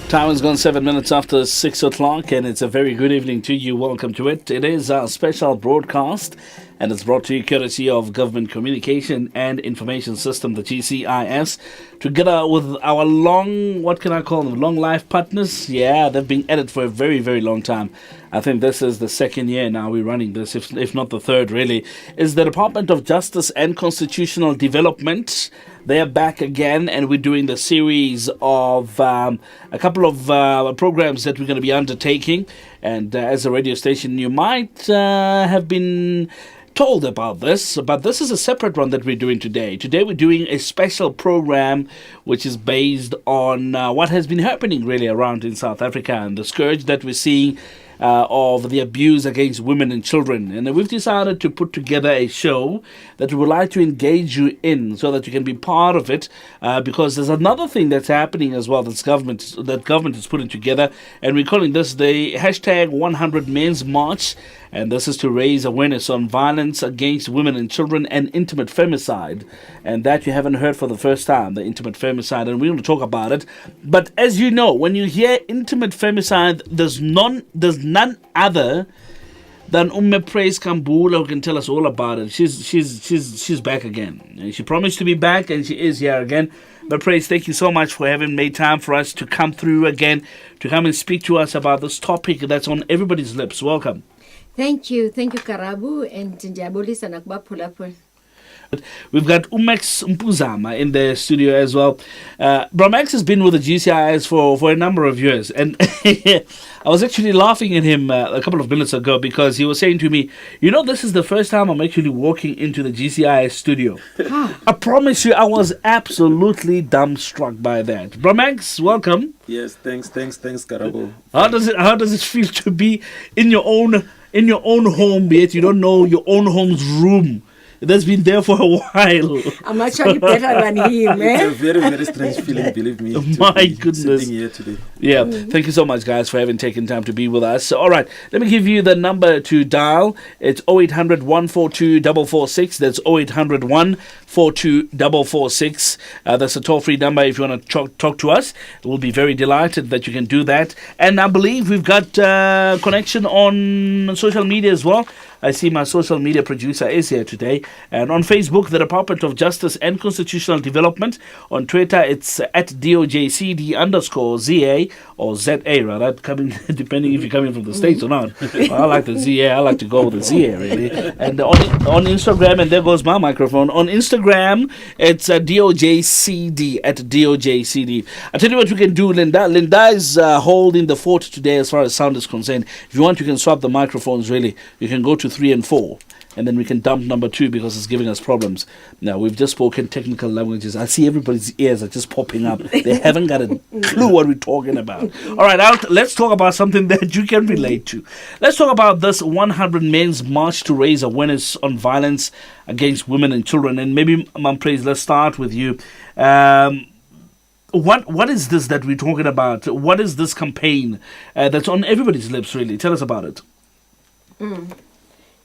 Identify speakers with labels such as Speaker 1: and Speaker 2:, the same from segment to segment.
Speaker 1: Time has gone 7 minutes after 6 o'clock, and it's a very good evening to you. Welcome to it. It is our special broadcast, and it's brought to you courtesy of Government Communication and Information System, the GCIS, together with our what can I call them, long life partners. Yeah, they've been at it for a very, very long time. I think this is the second year now we're running this, if not the third, really. Is the Department of Justice and Constitutional Development. They're back again, and we're doing the series of a couple of programs that we're going to be undertaking. And as a radio station, you might have been told about this, but this is a separate one that we're doing today. Today we're doing a special program which is based on what has been happening really around in South Africa and the scourge that we're seeing of the abuse against women and children. And we've decided to put together a show that we would like to engage you in so that you can be part of it, because there's another thing that's happening as well that government is putting together, and we're calling this the hashtag 100 Men's March. And this is to raise awareness on violence against women and children and intimate femicide. And that you haven't heard for the first time, the intimate femicide. And we're going to talk about it. But as you know, when you hear intimate femicide, there's none other than Praise Kambula, who can tell us all about it. She's back again. And she promised to be back, and she is here again. But Praise, thank you so much for having made time for us to come through again, to come and speak to us about this topic that's on everybody's lips. Welcome.
Speaker 2: Thank you, Karabu, and Ndiabolisa Nakba.
Speaker 1: We've got Mpuzana in the studio as well. Bromax has been with the GCIS for a number of years, and I was actually laughing at him a couple of minutes ago because he was saying to me, this is the first time I'm actually walking into the GCIS studio. I promise you, I was absolutely dumbstruck by that. Bromax, welcome.
Speaker 3: Yes, thanks, Karabu.
Speaker 1: How does it feel to be in your own home, yet you don't know your own home's room? That's been there for a while.
Speaker 2: I'm actually better than him,
Speaker 3: It's a very, very strange feeling, believe me.
Speaker 1: My goodness.
Speaker 3: Sitting here today.
Speaker 1: Yeah, Thank you so much, guys, for having taken time to be with us. All right, let me give you the number to dial. It's 0800 142 446. That's 0800 142 446. That's a toll-free number if you want to talk to us. We'll be very delighted that you can do that. And I believe we've got connection on social media as well. I see my social media producer is here today. And on Facebook, the Department of Justice and Constitutional Development. On Twitter, it's at DOJCD_ZA or ZA, rather, depending if you're coming from the States or not. Well, I like the ZA. I like to go with the ZA, really. And on Instagram, and there goes my microphone. On Instagram, it's DOJCD, at DOJCD. I tell you what we can do, Linda. Linda is holding the fort today as far as sound is concerned. If you want, you can swap the microphones, really. You can go to 3 and 4, and then we can dump number 2 because it's giving us problems. Now, we've just spoken technical languages. I see everybody's ears are just popping up. They haven't got a clue what we're talking about. All right, let's talk about something that you can relate to. Let's talk about this 100 Men's March to raise awareness on violence against women and children. And maybe, Praise, let's start with you. What is this that we're talking about? What is this campaign that's on everybody's lips, really? Tell us about it.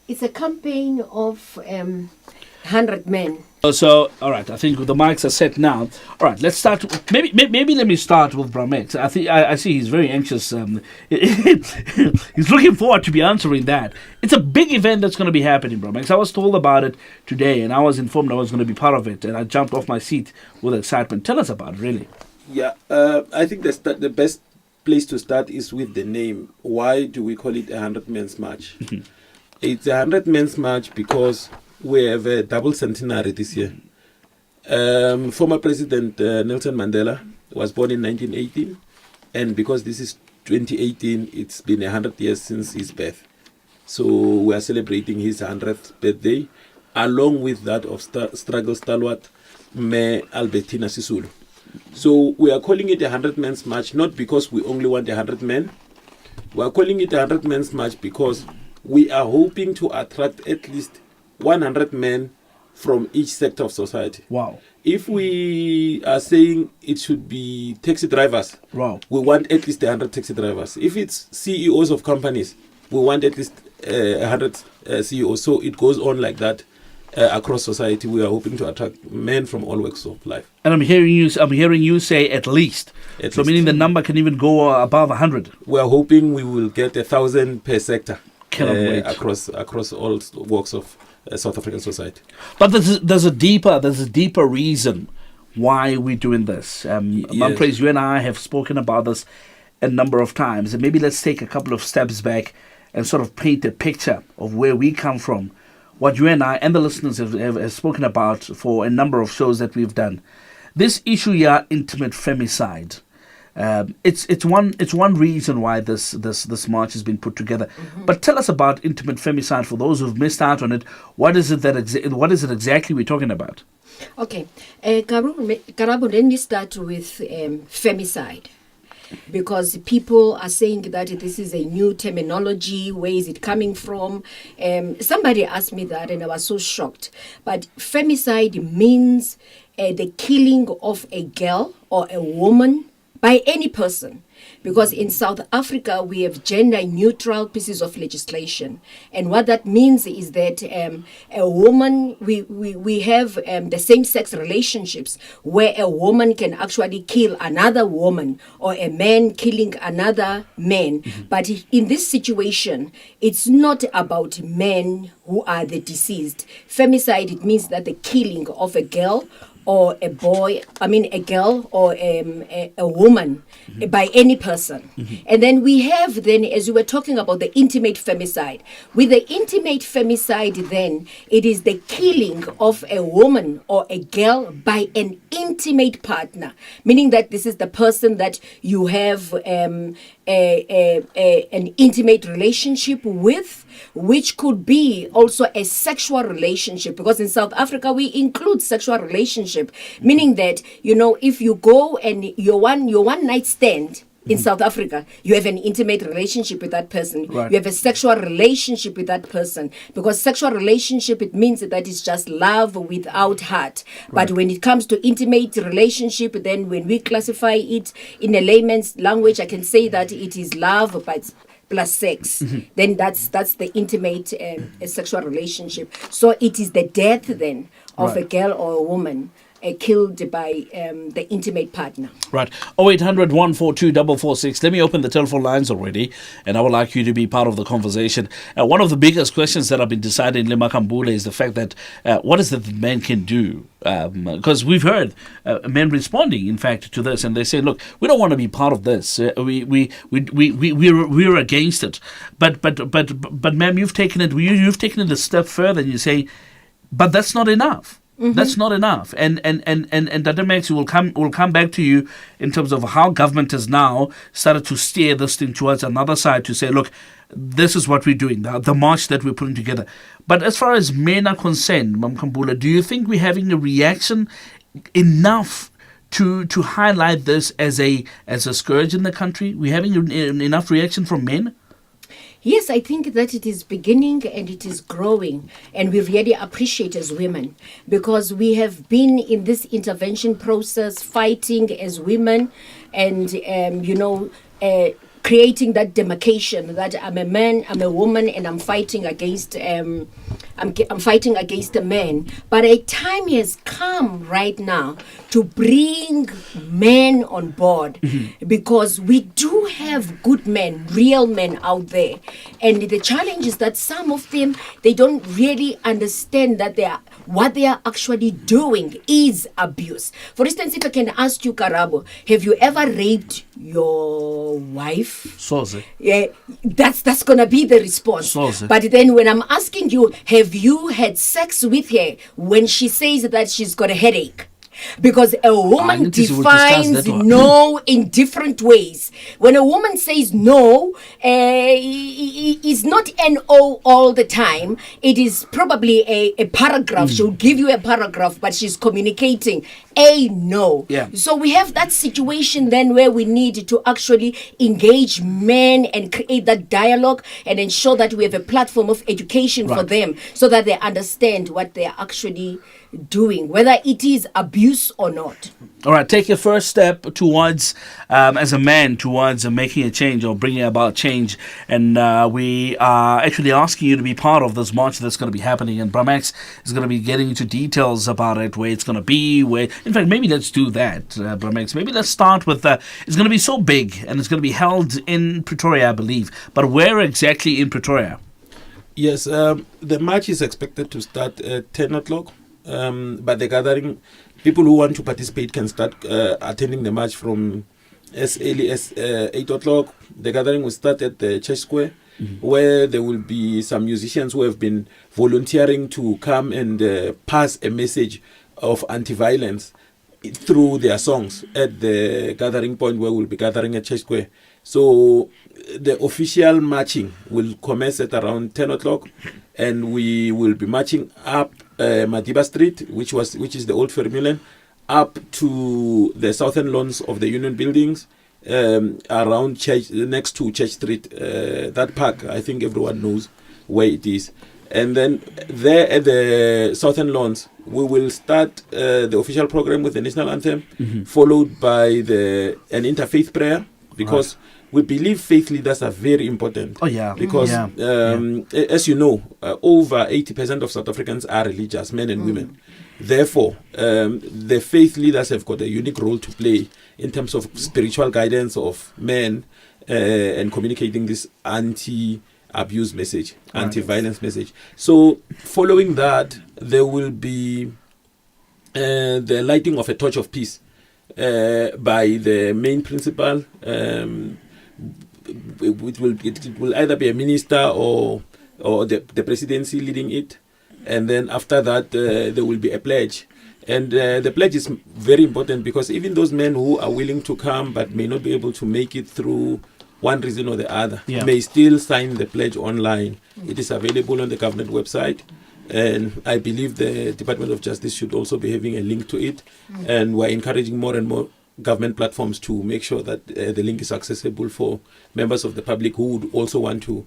Speaker 2: It's a campaign of 100 men.
Speaker 1: So, all right, I think the mics are set now. All right, let's start. Maybe let me start with Bramex. I see he's very anxious. He's looking forward to be answering that. It's a big event that's going to be happening, Bramex. I was told about it today, and I was informed I was going to be part of it, and I jumped off my seat with excitement. Tell us about it, really.
Speaker 3: Yeah, I think the best place to start is with the name. Why do we call it a 100 Men's March? It's a 100 Men's March because we have a double centenary this year. Former President Nelson Mandela was born in 1918, and because this is 2018, it's been 100 years since his birth. So we are celebrating his 100th birthday, along with that of struggle stalwart Me Albertina Sisulu. So we are calling it a 100 Men's March, not because we only want 100 men. We are calling it a 100 Men's March because we are hoping to attract at least 100 men from each sector of society.
Speaker 1: Wow.
Speaker 3: If we are saying it should be taxi drivers,
Speaker 1: wow,
Speaker 3: we want at least 100 taxi drivers. If it's CEOs of companies, we want at least 100 CEOs. So it goes on like that. across society. We are hoping to attract men from all walks of life.
Speaker 1: And I'm hearing you say at least.
Speaker 3: At
Speaker 1: So
Speaker 3: least.
Speaker 1: meaning the number can even go above 100.
Speaker 3: We are hoping we will get 1,000 per sector
Speaker 1: Cannot wait.
Speaker 3: across all walks of South African society.
Speaker 1: But there's a deeper reason why we're doing this. Manpraise, you and I have spoken about this a number of times, and maybe let's take a couple of steps back and sort of paint a picture of where we come from, what you and I and the listeners have spoken about for a number of shows that we've done. This issue here, intimate femicide. It's one reason why this march has been put together. Mm-hmm. But tell us about intimate femicide for those who've missed out on it. What is it exactly we're talking about?
Speaker 2: Okay, Karabu, let me start with femicide. Because people are saying that this is a new terminology. Where is it coming from? Somebody asked me that and I was so shocked. But femicide means the killing of a girl or a woman by any person. Because in South Africa, we have gender-neutral pieces of legislation. And what that means is that a woman, we have the same-sex relationships where a woman can actually kill another woman or a man killing another man. Mm-hmm. But in this situation, it's not about men who are the deceased. Femicide, it means that the killing of a girl or a girl or a woman, mm-hmm. by any person. Mm-hmm. And then we have as you were talking about the intimate femicide. With the intimate femicide then, it is the killing of a woman or a girl by an intimate partner, meaning that this is the person that you have an intimate relationship with, which could be also a sexual relationship, because in South Africa we include sexual relationship, meaning that, if you go and your one night stand in South Africa, you have an intimate relationship with that person. Right. You have a sexual relationship with that person, because sexual relationship, it means that it's just love without heart. Right. But when it comes to intimate relationship, then when we classify it in a layman's language, I can say that it is love but plus sex. Mm-hmm. Then that's the intimate sexual relationship. So it is the death then of a girl or a woman killed by the intimate partner. Right.
Speaker 1: 0800 142 446. Let me open the telephone lines already, and I would like you to be part of the conversation. One of the biggest questions that have been decided in Kambula is the fact that what is it that men can do? Because we've heard men responding, in fact, to this, and they say, "Look, we don't want to be part of this. We're against it." But, ma'am, you've taken it a step further, and you say, "But that's not enough." Mm-hmm. That's not enough, and Dr. Max will come back to you in terms of how government has now started to steer this thing towards another side to say, look, this is what we're doing, the march that we're putting together. But as far as men are concerned, Mam Kambula, do you think we're having a reaction enough to highlight this as a scourge in the country? We're having enough reaction from men?
Speaker 2: Yes, I think that it is beginning and it is growing, and we really appreciate as women, because we have been in this intervention process fighting as women and, creating that demarcation that I'm a man, I'm a woman, and I'm fighting against I'm fighting against a man. But a time has come right now to bring men on board, mm-hmm. because we do have good men, real men out there. And the challenge is that some of them, they don't really understand that what they are actually doing is abuse. For instance, if I can ask you, Karabo, have you ever raped your wife?
Speaker 1: Soze.
Speaker 2: Yeah, that's gonna be the response.
Speaker 1: Soze.
Speaker 2: But then when I'm asking you, have you had sex with her when she says that she's got a headache? Because a woman defines no in different ways. When a woman says no, it's not N-O all the time. It is probably a paragraph. She'll give you a paragraph, but she's communicating A, no.
Speaker 1: Yeah.
Speaker 2: So we have that situation then where we need to actually engage men and create that dialogue and ensure that we have a platform of education for
Speaker 1: Right.
Speaker 2: them so that they understand what they are actually doing, whether it is abuse or not.
Speaker 1: All right, take your first step towards, as a man, towards making a change or bringing about change. And we are actually asking you to be part of this march that's going to be happening. And Bramex is going to be getting into details about it, where it's going to be, where, in fact, maybe let's do that, Bramex. Maybe let's start with, it's going to be so big and it's going to be held in Pretoria, I believe. But where exactly in Pretoria?
Speaker 3: Yes, the march is expected to start at 10 o'clock. But the gathering, people who want to participate can start attending the march from as early as 8 o'clock. The gathering will start at the Church Square, where there will be some musicians who have been volunteering to come and pass a message of anti-violence through their songs at the gathering point where we'll be gathering at Church Square. So the official marching will commence at around 10 o'clock, and we will be marching up Madiba Street, which is the old Ferry Mill, up to the southern lawns of the Union Buildings, around Church, next to Church Street. That park, I think everyone knows where it is. And then there at the southern lawns, we will start the official program with the national anthem, followed by an interfaith prayer, because we believe faith leaders are very important.
Speaker 1: Oh, yeah.
Speaker 3: Because, as you know, over 80% of South Africans are religious, men and women. Therefore, the faith leaders have got a unique role to play in terms of spiritual guidance of men and communicating this anti-abuse message, anti-violence message. So, following that, there will be the lighting of a torch of peace by the main principal. It will either be a minister or the presidency leading it, and then after that there will be a pledge. And the pledge is very important, because even those men who are willing to come but may not be able to make it through one reason or the other may still sign the pledge online. It is available on the government website, and I believe the Department of Justice should also be having a link to it, and we're encouraging more and more government platforms to make sure that the link is accessible for members of the public who would also want to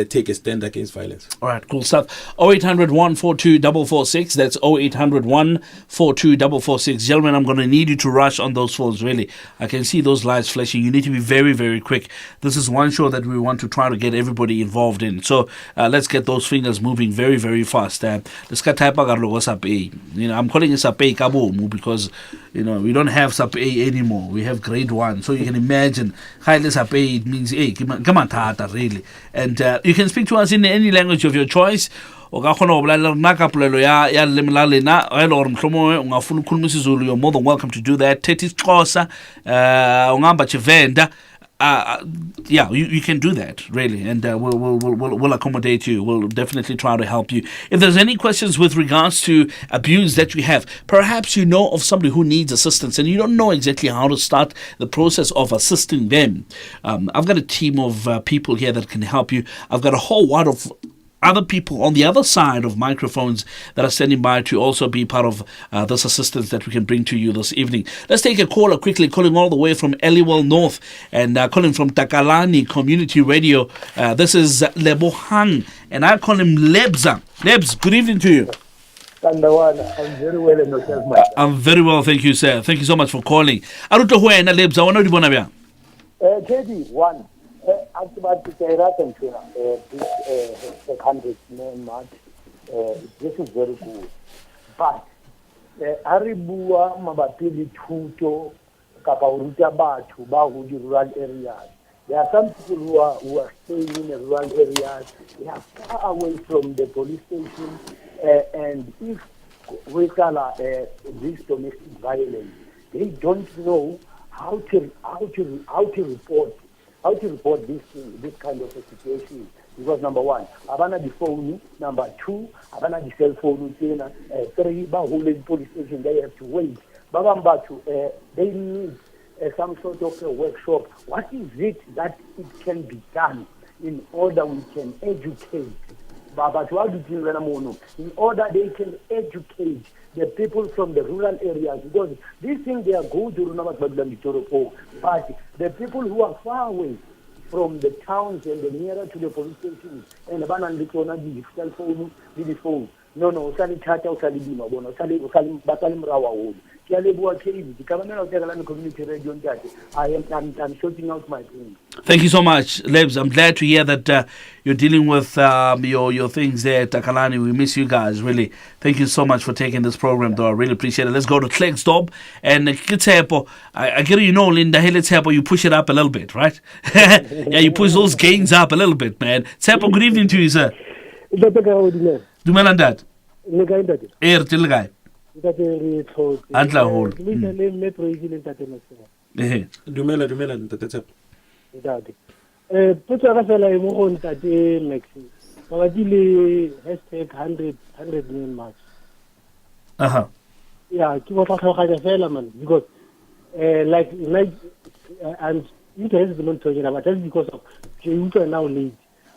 Speaker 3: take a stand against violence.
Speaker 1: All right, cool stuff. 0800 142 446. That's 0800 142 446. Gentlemen, I'm going to need you to rush on those phones, really. I can see those lights flashing. You need to be very, very quick. This is one show that we want to try to get everybody involved in. So let's get those fingers moving very, very fast. Let's get type SAP. I'm calling it SAP Kaboom because we don't have SAP anymore. We have grade 1. So you can imagine, SAP, it means, hey, come on, Tata, really. And you can speak to us in any language of your choice. You're more than welcome to do that. You can do that, really, and we'll accommodate you. We'll definitely try to help you. If there's any questions with regards to abuse that you have, perhaps you know of somebody who needs assistance and you don't know exactly how to start the process of assisting them. I've got a team of people here that can help you. I've got a whole lot of other people on the other side of microphones that are standing by to also be part of this assistance that we can bring to you this evening. Let's take a caller quickly, calling all the way from Eliwell North and calling from Takalani Community Radio. This is Lebohang, and I call him Lebza. Lebs, good evening to you.
Speaker 4: I'm very well and yourself, my
Speaker 1: I'm very well, thank you, sir. Thank you so much for calling. Lebs, I want to know.
Speaker 4: Teddy, one. After about the this 100-man march, this is very good. But Aribua Mabapili Tuto, Kapauruta Batu, Bahu, rural areas. There are some people who are staying in the rural areas. They are far away from the police station. And if we call this domestic violence, they don't know how to report. How to report this kind of a situation? Because number one, abana the phone. Number two, abana the cell phone. Three, Bahule police station. They have to wait. Babambatu, they need some sort of a workshop. What is it that it can be done in order we can educate batho ba dutseng lena mono, in order they can educate the people from the rural areas, because these things they are good to runa batho ba dulang ditoropong, but the people who are far away from the towns and the nearer to the police stations and ba nang le tsona di cell phone le di phone, no o sa le thata o sa le dima bona o sa le ba sa le morao haholo. Ke a leboha KBC di ka bana o tsela le community radio ntate. I'm sorting out my things.
Speaker 1: Thank you so much, Lebs. I'm glad to hear that you're dealing with your things there, Takalani. We miss you guys, really. Thank you so much for taking this program, though. I really appreciate it. Let's go to Klegstop. And I get you know, Linda, hey, let's help you push it up a little bit, right? Yeah, you push those gains up a little bit, man. Tsepo, good evening to you, sir. Dumelang dad. Er til guy. Antla hole.
Speaker 3: Dumela ntate Tshepo.
Speaker 5: Potso ka fela e mo go ntate Maxi. Ba le #100 million march. Yeah, ke go tlhaganya fela man, because like and it has been talking about just because of you now late.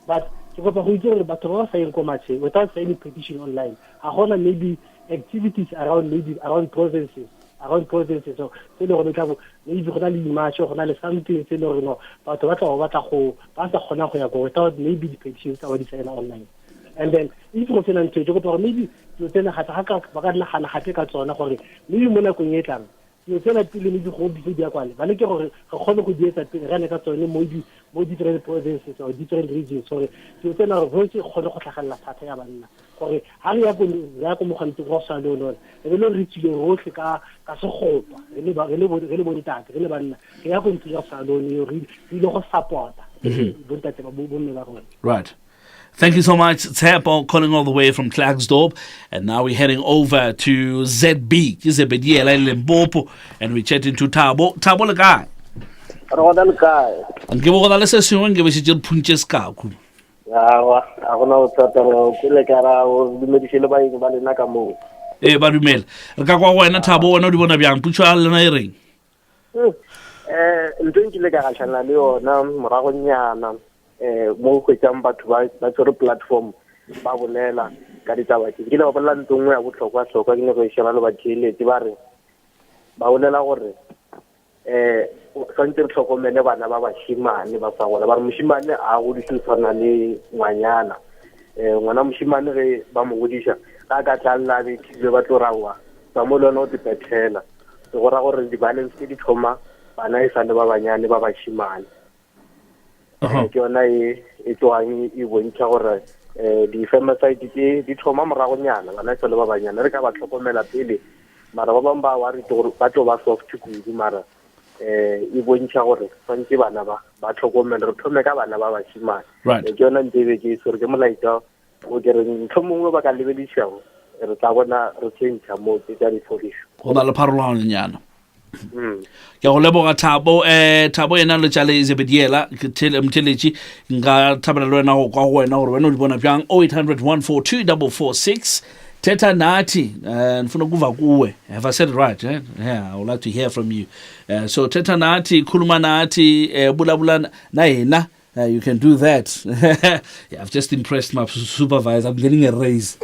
Speaker 5: But ke go go itse gore batho ba sa eng ko matšhe without any petition online. A gona maybe activities around provinces. So se le go betla maybe go na le match go na le something se le gore no batho ba sa kgona go ya go without maybe the petitions tsa di sign online. And then if go tsena ntse go maybe yo tsena ga ba ka nna gana gape ka tsona gore maybe mo nakong e tlang yo tsena pele maybe go di ya kwale ba le ke gore ga kgone go di etsa pele ga ne ka tsone mo different provinces or different regions, so yo tsena go se kgone go tlhagalla thata ya banna gore ha re ya go mo gantse go sa le lona re le re tsile rotlhe ka segopa re le bontate re le banna re ya go ntse ya sa lone re ile go supporta bontate ba bonne ba rona.
Speaker 1: Right. Thank you so much, Tsepo, calling all the way from Klagsdorp. And now we're heading over to ZB, Zebediela Limpopo, and we're chatting to Tabo. Tabo le guy.
Speaker 6: Rodan guy.
Speaker 1: And give all the lessons give us your punches kaku.
Speaker 6: I don't know what Kulekara or the medical by Nakamo.
Speaker 1: Badumel. Kakwa na Tabo, no one of young Puchal and Iring.
Speaker 6: Drink like a chanalio, Nam, Ragonia. Mo go tsamba ba tsore platform ba bolela ka ditaba ke ile ba bolela ntongwe ya botlhokwa ke ne go sheba le ba tšhelete ba re ba bolela gore santse re tlhokomele bana ba bashimane ba sa gola ba re moshimane a go disana le ngwanyana ngwana moshimane ge ba mo godisha ka tlalla be ke ba tlorawa ba mo lona o dipethela se go ra gore di balance di thoma bana e sa le ba banyane ba bashimane. Ke yona e tloang e bontšha gore di-femicide di thoma moragonyana bana sa le ba banyana re ka ba tlhokomela pele mara ba bangwe ba warite gore ba tlo ba soft kudu mara e bontšha gore tshwanetse bana ba tlhokomele re thome ka bana ba bashimane. Ke yona ntebe ke isore ke molaetsa o ke re ntho mongwe ba ka lebedišago re tla bona re tšhentšha mo tse tsa diphodišo
Speaker 1: go na le pharologanyana. Ke go leboga Thabo ena le tšale Zebediela ke mtheletši nka thabela le wena go kwa go wena gore wena o di bona bjang 0800 142 446 Teta Nati nifuna kuva kuwe. Have I said it right? Yeah, I would like to hear from you. So Teta Nati khuluma nathi bulabula na yena. You can do that. Yeah, I've just impressed my supervisor. I'm getting a raise.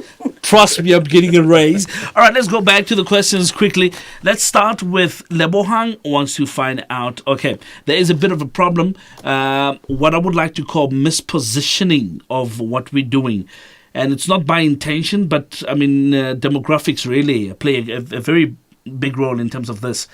Speaker 1: Trust me, I'm getting a raise. All right, let's go back to the questions quickly. Let's start with Lebohang wants to find out. Okay, there is a bit of a problem. What I would like to call mispositioning of what we're doing. And it's not by intention, but I mean, demographics really play a very big role in terms of this.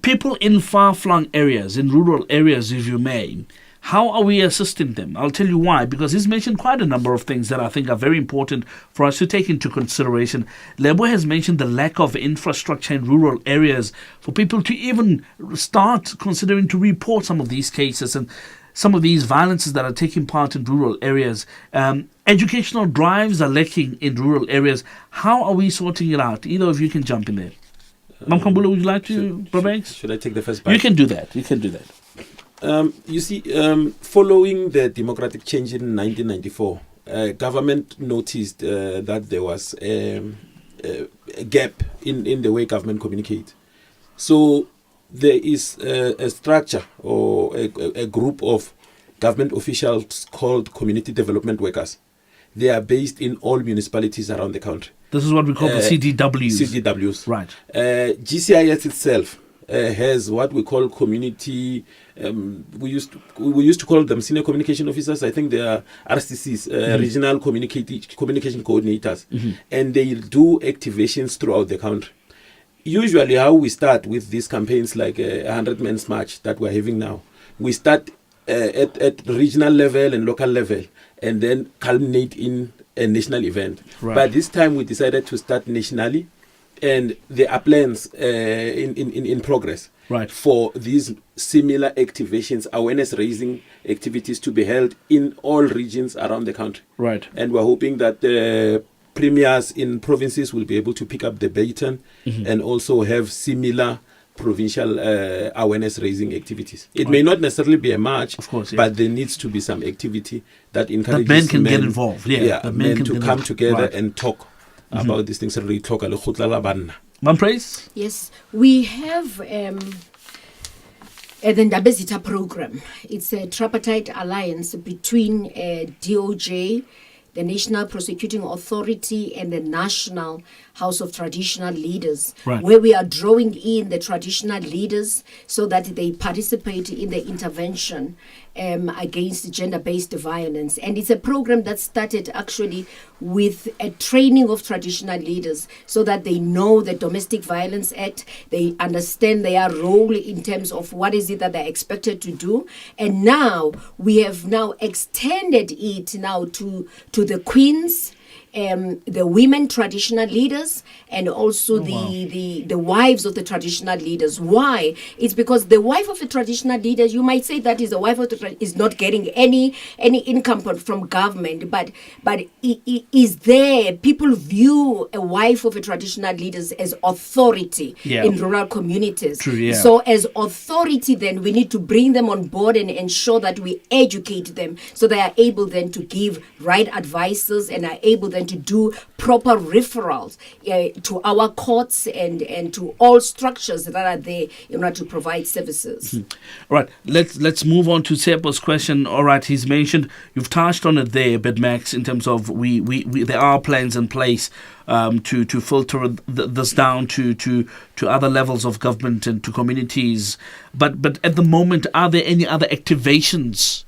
Speaker 1: People in far-flung areas, in rural areas, if you may, how are we assisting them? I'll tell you why. Because he's mentioned quite a number of things that I think are very important for us to take into consideration. Lebo has mentioned the lack of infrastructure in rural areas for people to even start considering to report some of these cases and some of these violences that are taking part in rural areas. Educational drives are lacking in rural areas. How are we sorting it out? Either of you can jump in there. Mam Kambula, would you like to,
Speaker 3: should I take the first part?
Speaker 1: You can do that.
Speaker 3: You see, following the democratic change in 1994, government noticed that there was a gap in the way government communicates. So there is a structure or a group of government officials called community development workers. They are based in all municipalities around the country.
Speaker 1: This is what we call the CDWs.
Speaker 3: CDWs.
Speaker 1: Right.
Speaker 3: GCIS itself has what we call community. We used to call them senior communication officers. I think they are RCCs, regional communication coordinators, and they do activations throughout the country. Usually, how we start with these campaigns, like 100 Men's March that we're having now, we start at regional level and local level, and then culminate in a national event.
Speaker 1: Right.
Speaker 3: But this time we decided to start nationally, and there are plans in progress for these similar activations, awareness raising activities to be held in all regions around the country.
Speaker 1: Right.
Speaker 3: And we're hoping that the premiers in provinces will be able to pick up the baton and also have similar provincial awareness raising activities. It may not necessarily be a march,
Speaker 1: of course,
Speaker 3: but there needs to be some activity that encourages
Speaker 1: that men can get involved.
Speaker 3: Men to come together and talk about these things.
Speaker 1: Ma'am Praise?
Speaker 2: Yes, we have the Ndabezita program. It's a tripartite alliance between DOJ, the National Prosecuting Authority, and the National House of Traditional Leaders, where we are drawing in the traditional leaders so that they participate in the intervention against gender-based violence. And it's a program that started actually with a training of traditional leaders so that they know the Domestic Violence Act, they understand their role in terms of what is it that they're expected to do. And now we have now extended it now to the queens, the women traditional leaders, and also the wives of the traditional leaders. Why? It's because the wife of a traditional leader, you might say that is the wife of the is not getting any income from government, but it is there. People view a wife of a traditional leader as authority in rural communities.
Speaker 1: True, yeah.
Speaker 2: So as authority, then we need to bring them on board and ensure that we educate them so they are able then to give right advices and are able then to do proper referrals to our courts and to all structures that are there in order to provide services.
Speaker 1: All right, let's move on to Sepo's question. All right, he's mentioned, you've touched on it there a bit, Max, in terms of we there are plans in place to filter this down to other levels of government and to communities. But at the moment, are there any other activations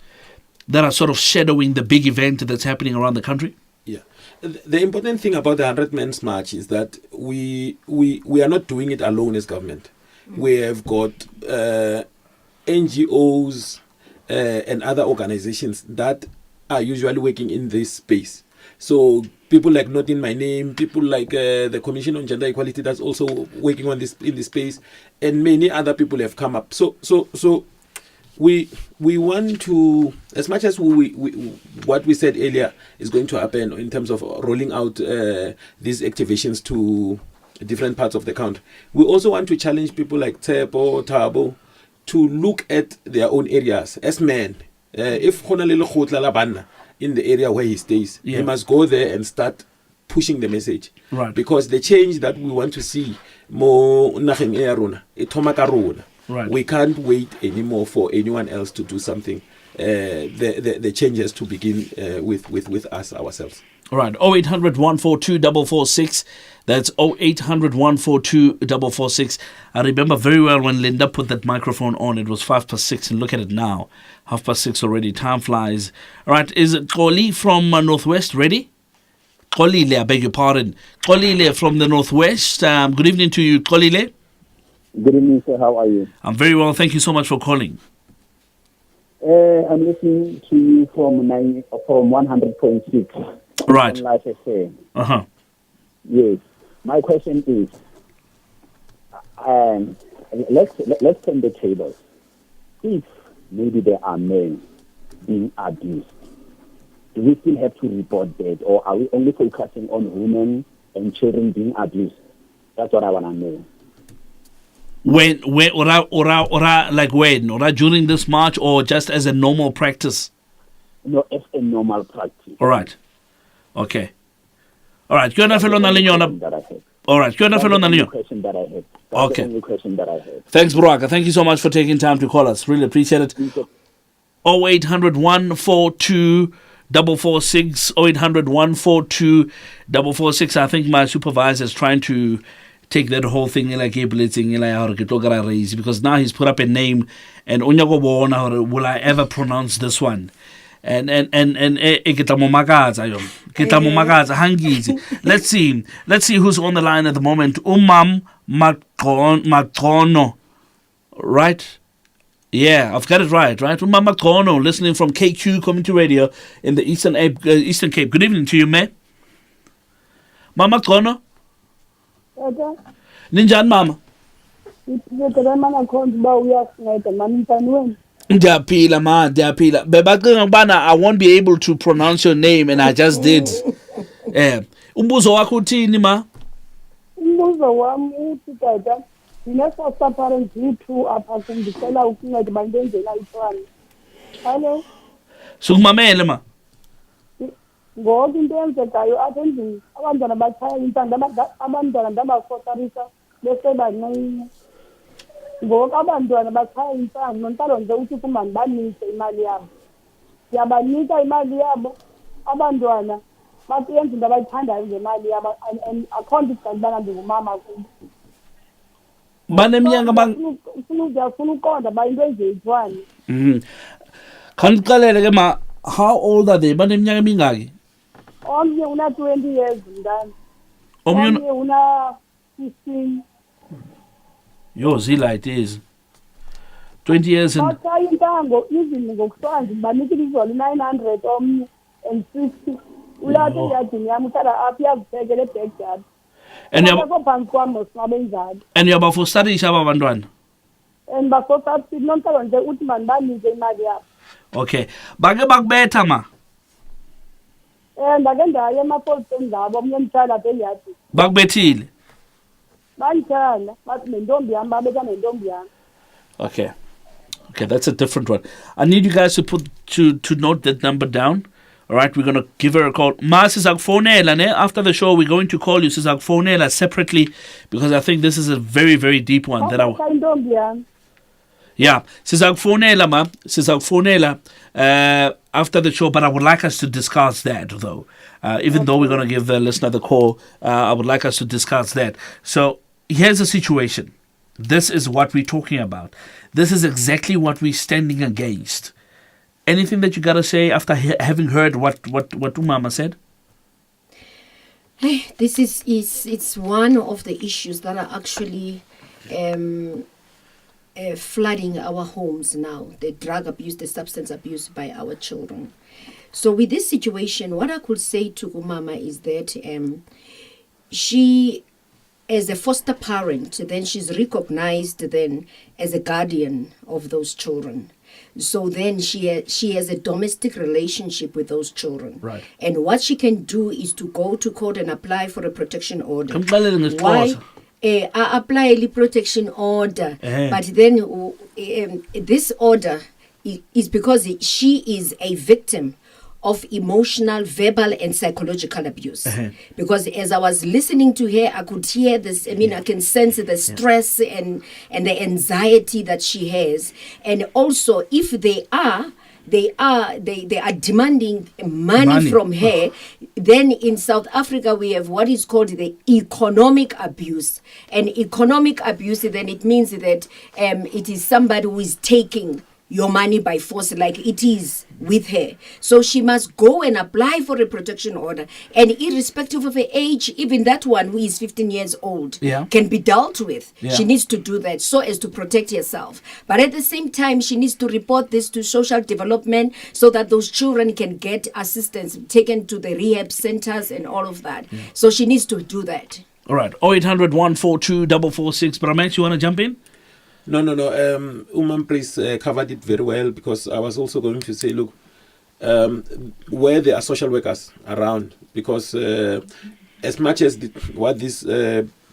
Speaker 1: that are sort of shadowing the big event that's happening around the country?
Speaker 3: Yeah. The important thing about the 100 Men's March is that we are not doing it alone as government. We have got NGOs and other organizations that are usually working in this space. So people like Not In My Name, people like the Commission on Gender Equality that's also working on this in this space, and many other people have come up. So we want to, as much as we what we said earlier is going to happen in terms of rolling out these activations to different parts of the country, we also want to challenge people like Tsepo, Thabo to look at their own areas as men. If Honalelo Khotla Banna in the area where he stays, he must go there and start pushing the message.
Speaker 1: Right.
Speaker 3: Because the change that we want to see more nothing eruna,
Speaker 1: right.
Speaker 3: We can't wait anymore for anyone else to do something. The change has to begin with us ourselves.
Speaker 1: All right, 0800 142 446. That's 0800 142 446. I remember very well when Linda put that microphone on, it was 6:05, and look at it now. 6:30 already, time flies. All right, is it Koli from Northwest ready? Kolile, I beg your pardon. Kolile from the Northwest. Good evening to you, Kolile.
Speaker 7: Good evening, sir. How are you?
Speaker 1: I'm very well. Thank you so much for calling.
Speaker 7: I'm listening to you from 100.6.
Speaker 1: Right.
Speaker 7: On Life FM.
Speaker 1: Uh-huh.
Speaker 7: Yes. My question is, let's turn the tables. If maybe there are men being abused, do we still have to report that, or are we only focusing on women and children being abused? That's what I want to know.
Speaker 1: When, like when? Or during this march, or just as a normal practice?
Speaker 7: No, as a normal practice.
Speaker 1: All right. Okay. All right. All right.
Speaker 7: That's the only question that I have. That's the only question that I have.
Speaker 1: Thanks, Buraka. Thank you so much for taking time to call us. Really appreciate it. 0800 142 446 0800 142 446. I think my supervisor is trying to take that whole thing like blitzing raise, because now he's put up a name and will I ever pronounce this one? And let's see who's on the line at the moment. Matrono, right? Yeah, I've got it right? Matrono, listening from KQ Community Radio in the Eastern Cape. Good evening to you, man. Mama Matrono. Ninjan mama. Ndiyaphila man, ndiyaphila. Bebacinga ubana I won't be able to pronounce your name and I just did. Umbuzo wakho uthini ma?
Speaker 8: Umbuzo wami uthi tata, ngine-foster parents yi-2 apha sengicela ukunceda bandenzela ifani. Hello?
Speaker 1: Sukumamele ma.
Speaker 8: Ngoku into eyenzekayo apha endlini abantwana batshaya intanga, abantwana ndabafotarisa besebancinci. Ngoku abantwana batshaya intanga, nontalo nje uthi kumani banike imali yabo. Siyabanika imali yabo, abantwana bathi yenza into abayithandayo ngemali yabo, and akho nto ithi ubana ndingumama kubo.
Speaker 1: Baneminyaka
Speaker 8: Ndiyafuna uqonda uba into eziyitshwane.
Speaker 1: Khandiqalele ke ma, how old are they? Baneminyaka emingaki?
Speaker 8: Omnye una-20 years mntana.
Speaker 1: Omnye
Speaker 8: Omnye una-15.
Speaker 1: Yo, zila it is 20 years and
Speaker 8: Batshaya intango even ngokusanje banikile izolo 900 omnye and 50. Ulathi eyadini yami uhlala apha uyaziphekela ebackyard.
Speaker 1: and
Speaker 8: phantsi kwam nosingabenjalo.
Speaker 1: uyabafostarisha aba bantwana.
Speaker 8: And basosathi nontalo nje uthi banike imali yabo.
Speaker 1: Okay, bake bakubetha ma?
Speaker 8: Ndake ndaya emapoliseni ngabo omnye mtshana apha eyadini.
Speaker 1: Bakubethile?
Speaker 8: Banjalo bathi nentombi yami babetha nentombi yami.
Speaker 1: Okay, that's a different one. I need you guys to note that number down. All right, we're going to give her a call. Ma sizakfonela ne, after the show we're going to call you sizakfonela separately, because I think this is a very, very deep one that
Speaker 8: Intombi yami.
Speaker 1: Yeah, sizakfonela ma, sizakfonela after the show, but I would like us to discuss that though. Even though we're going to give the listener the call, I would like us to discuss that. So here's the situation. This is what we're talking about. This is exactly what we're standing against. Anything that you got to say after having heard what Umama said?
Speaker 2: This it's one of the issues that are actually flooding our homes now, the drug abuse, the substance abuse by our children. So with this situation, what I could say to Umama is that she, as a foster parent, then she's recognized then as a guardian of those children. So then she has a domestic relationship with those children.
Speaker 1: Right.
Speaker 2: And what she can do is to go to court and apply for a protection order.
Speaker 1: Why?
Speaker 2: Apply a protection order. But then this order is because she is a victim of emotional, verbal, and psychological abuse. Because as I was listening to her, I could hear this. I mean, I can sense the stress and the anxiety that she has. And also, if they are demanding money from her, then in South Africa we have what is called the economic abuse. And economic abuse, then it means that it is somebody who is taking your money by force, like it is with her. So she must go and apply for a protection order. And irrespective of her age, even that one who is 15 years old can be dealt with.
Speaker 1: Yeah.
Speaker 2: She needs to do that so as to protect herself. But at the same time, she needs to report this to social development so that those children can get assistance, taken to the rehab centers and all of that. So she needs to do that.
Speaker 1: All right, 0800 142 446. Bramex, you want to jump in?
Speaker 3: No. Umam please covered it very well, because I was also going to say, look, where there are social workers around, because as much as what these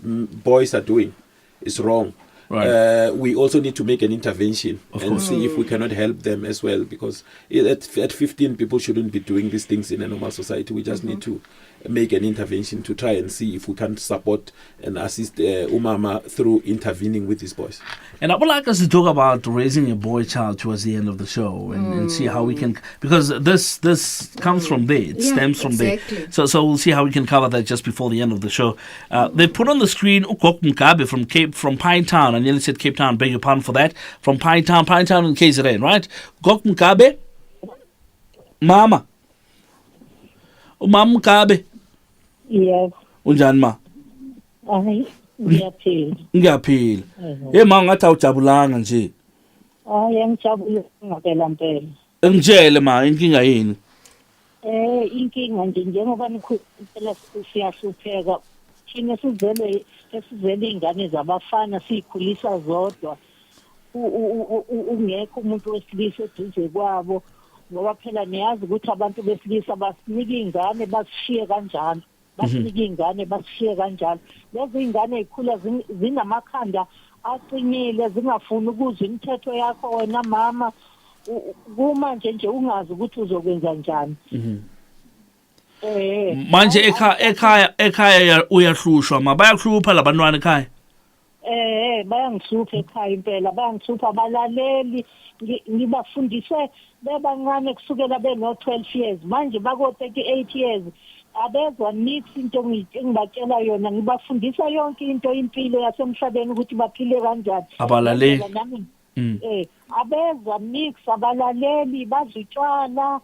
Speaker 3: boys are doing is wrong,
Speaker 1: right.
Speaker 3: We also need to make an intervention and see if we cannot help them as well, because at 15 people shouldn't be doing these things in a normal society. We just need to make an intervention to try and see if we can support and assist Umama through intervening with these boys.
Speaker 1: And I would like us to talk about raising a boy child towards the end of the show and see how we can, because this comes from there, it stems from there. So we'll see how we can cover that just before the end of the show. They put on the screen Ukok Mkabe from Pine Town. I nearly said Cape Town, beg your pardon for that. From Pine Town in KZN, right? Ukok Mkabe, Mama. Umam Mkabe.
Speaker 8: Yes.
Speaker 1: Unjani ma?
Speaker 8: Hayi, ngiyaphila.
Speaker 1: Ngiyaphila. Ma ngathi awujabulanga nje.
Speaker 8: Hayi, ngijabule ngempela.
Speaker 1: Ngitshele ma inkinga yini?
Speaker 8: Inkinga nje njengoba nikhuluma siyahlupheka. Thina sizele ingane zabafana sikhulisa zodwa. Ungekho umuntu wesilisa eduze kwabo. Ngoba phela niyazi ukuthi abantu besilisa basinika ingane basishiye kanjalo. Basinika ingane basishiye kanjalo. Lezi ingane ezikhula zinamakhanda aqinile zingafuni ukuzwa imithetho yakho wena mama. Kumanje nje ungazi ukuthi uzokwenza njani.
Speaker 1: Manje ekhaya uyahlushwa ma bayahlupha labantwana ekhaya.
Speaker 8: Bayangihlupha ekhaya impela bayangihlupha abalaleli ngibafundise bebancane kusukela beno-12 years manje bako-38 years abezwa nix into engibatshela yona ngibafundisa yonke into impilo yasemhlabeni ukuthi baphile kanjani
Speaker 1: abalaleli
Speaker 8: abezwa nix abalaleli bazitshwala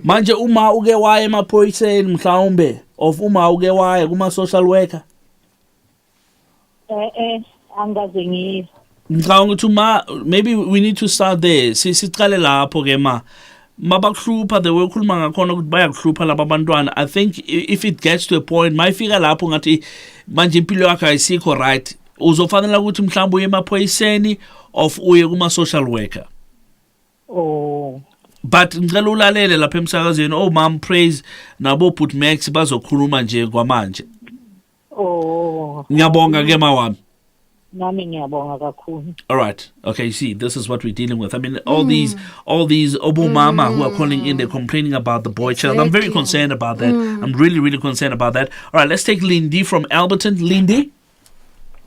Speaker 1: manje uma uke waya emaphoyiseni mhlawumbe of uma uke waya kuma social worker
Speaker 8: angaze ngiye
Speaker 1: ngicabanga ukuthi maybe we need to start there siqale lapho ke mabakuhlupha the way ukhuluma ngakhona ukuthi bayakuhlupha laba bantwana. I think if it gets to a point mayifika lapho ngathi manje impilo yakhe ayisikho right uzofanele ukuthi mhlawumbe uye emaphoyiseni of uye kuma social worker. But ngicela ulalele lapha emsakazweni mom praise nabo put max bazokhuluma nje kwamanje. Ngiyabonga ke mawami.
Speaker 8: Nami ngiyabonga kakhulu.
Speaker 1: All right. Okay, see, this is what we're dealing with. I mean, all these Obo Mama who are calling in, they're complaining about the boy child. I'm very concerned about that. I'm really, really concerned about that. All right, let's take Lindy from Alberton. Lindy?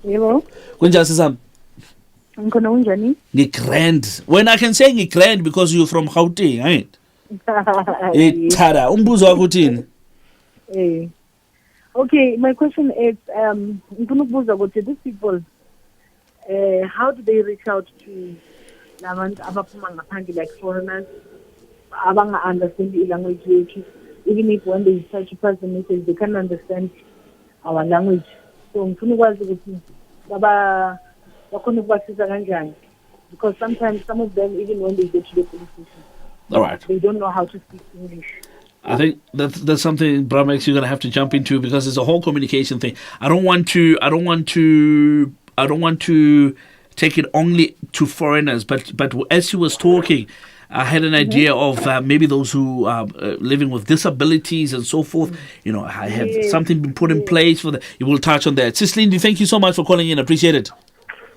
Speaker 8: Hello.
Speaker 1: Kunjani sisam?
Speaker 8: Ngikona unjani?
Speaker 1: Ngigrand. When I can say ngigrand because you're from Gauteng, right? Tada, umbuzo wakho uthini?
Speaker 8: Okay, my question is, ngifuna ukubuza ukuthi these people how do they reach out to labantu abaphuma ngaphandle like foreigners abanga understand the language yethu even if when they try to pass the message they can't understand our language so ngifuna ukwazi ukuthi bakhona ukubasiza kanjani because sometimes some of them even when they get to the police station
Speaker 1: all right
Speaker 8: they don't know how to speak English.
Speaker 1: I think that's something, Bramex, you're gonna have to jump into because it's a whole communication thing. I don't want to take it only to foreigners, but as you was talking, I had an idea of maybe those who are living with disabilities and so forth. You know, I have something been put in place for that. You will touch on that. Sis Lindy, thank you so much for calling in. Appreciate it.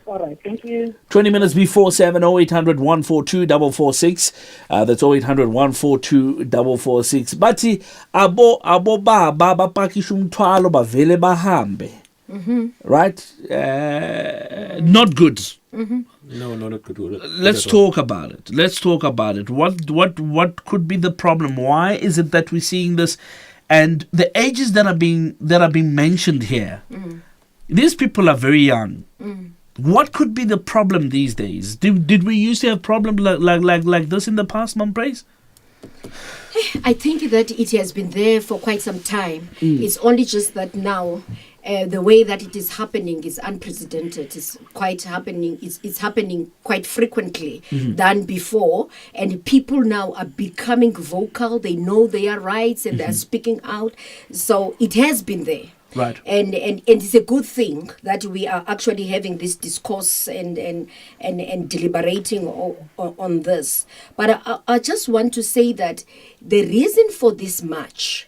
Speaker 8: All right, thank you.
Speaker 1: 20 minutes before 7, 0800 142 446. That's 0800 142 446. Bati abo baba bapakisha umthwalo bavele bahambe. Right? Not good.
Speaker 3: No, not good.
Speaker 1: Let's talk about it. What could be the problem? Why is it that we're seeing this? And the ages that are being mentioned here, these people are very young. What could be the problem these days? Did we used to have problems like this in the past, Mom Praise?
Speaker 2: I think that it has been there for quite some time. It's only just that now the way that it is happening is unprecedented. It's happening quite frequently than before. And people now are becoming vocal. They know their rights and they're speaking out. So it has been there.
Speaker 1: Right.
Speaker 2: And it's a good thing that we are actually having this discourse and deliberating on this. But I just want to say that the reason for this march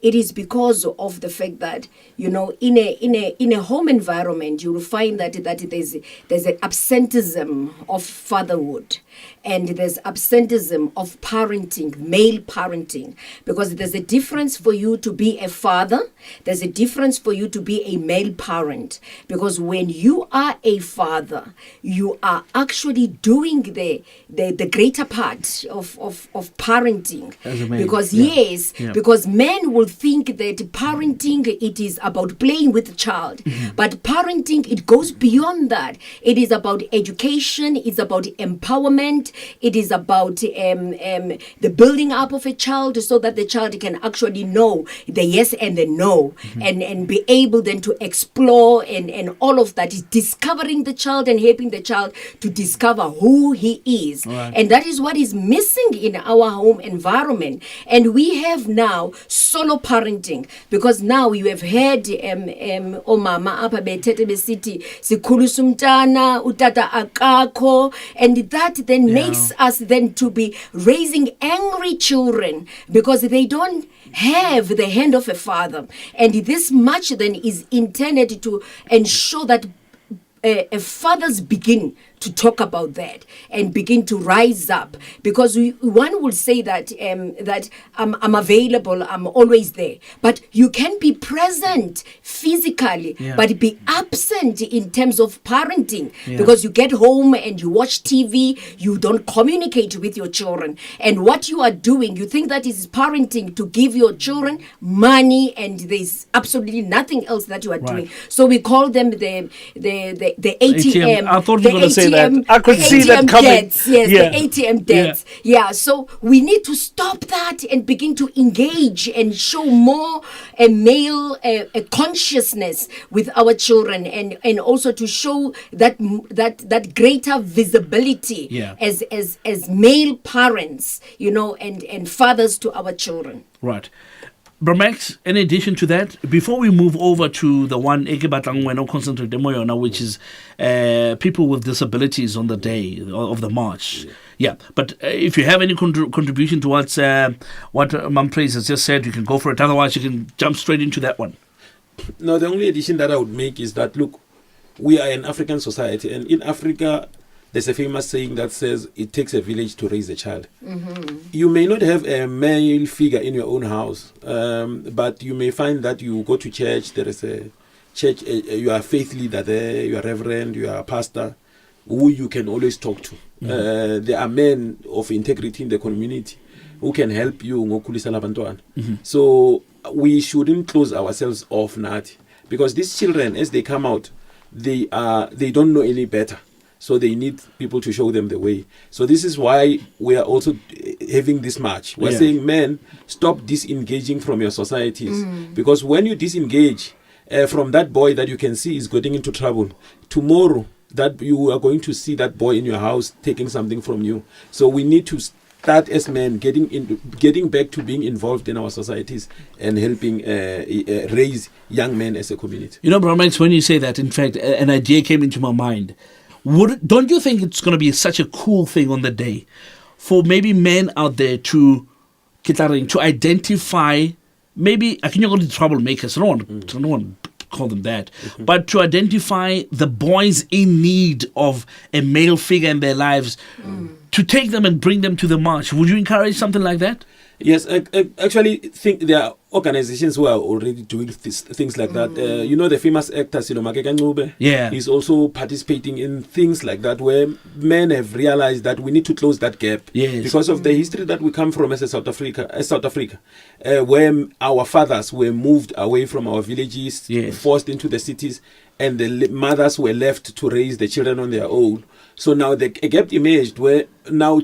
Speaker 2: it is because of the fact that, you know, in a home environment, you will find that there's an absenteeism of fatherhood, and there's absenteeism of parenting, male parenting, because there's a difference for you to be a father, there's a difference for you to be a male parent, because when you are a father, you are actually doing the greater part of parenting.
Speaker 1: As a man,
Speaker 2: Because
Speaker 1: yeah.
Speaker 2: because men will think that parenting, it is about playing with the child, but parenting, it goes beyond that. It is about education, it's about empowerment, it is about the building up of a child, so that the child can actually know the yes and the no, and be able then to explore, and all of that is discovering the child and helping the child to discover who he is.
Speaker 1: Right.
Speaker 2: And that is what is missing in our home environment. And we have now solo parenting, because now you have heard omama apha bethethe besithi sikhulisa umntana utata akakho, and that then makes us then to be raising angry children because they don't have the hand of a father. And this much then is intended to ensure that fathers begin to talk about that and begin to rise up, because one will say that that I'm available, I'm always there, but you can be present physically, but be absent in terms of parenting, because you get home and you watch TV, you don't communicate with your children, and what you are doing, you think that is parenting, to give your children money, and there's absolutely nothing else that you are doing. So we call them the ATM.
Speaker 1: I thought you were going to say that.
Speaker 2: I
Speaker 1: could see that coming.
Speaker 2: Debts, yes, the ATM debts. Yeah, so we need to stop that and begin to engage and show more a male consciousness with our children, and also to show that greater visibility as male parents, you know, and fathers to our children.
Speaker 1: Right. Bramax, in addition to that, before we move over to the one concentrate demoyona, which is people with disabilities on the day of the march. Yeah, but if you have any contribution towards what Mam Praise has just said, you can go for it. Otherwise, you can jump straight into that one.
Speaker 3: No, the only addition that I would make is that, look, we are an African society, and in Africa, there's a famous saying that says it takes a village to raise a child. You may not have a male figure in your own house, but you may find that you go to church, there is a church, you are a faith leader there, you are a reverend, you are a pastor, who you can always talk to. There are men of integrity in the community who can help you. So we shouldn't close ourselves off, Nati, because these children, as they come out, they don't know any better. So they need people to show them the way. So this is why we are also having this march. We're saying, men, stop disengaging from your societies. Because when you disengage from that boy that you can see is getting into trouble, tomorrow that you are going to see that boy in your house taking something from you. So we need to start as men getting back to being involved in our societies and helping raise young men as a community.
Speaker 1: You know, Brahmax, when you say that, in fact, an idea came into my mind. Don't you think it's going to be such a cool thing on the day for maybe men out there to identify, maybe, I can go to troublemakers, I don't want to call them that, but to identify the boys in need of a male figure in their lives, to take them and bring them to the march. Would you encourage something like that?
Speaker 3: Yes, I actually think there are organizations who are already doing things like that. You know, the famous actor, Makeka Ncube?
Speaker 1: Yeah.
Speaker 3: He's also participating in things like that, where men have realized that we need to close that gap.
Speaker 1: Yes.
Speaker 3: Because of the history that we come from as South Africa, where our fathers were moved away from our villages, forced into the cities, and the mothers were left to raise the children on their own. So now a gap emerged where now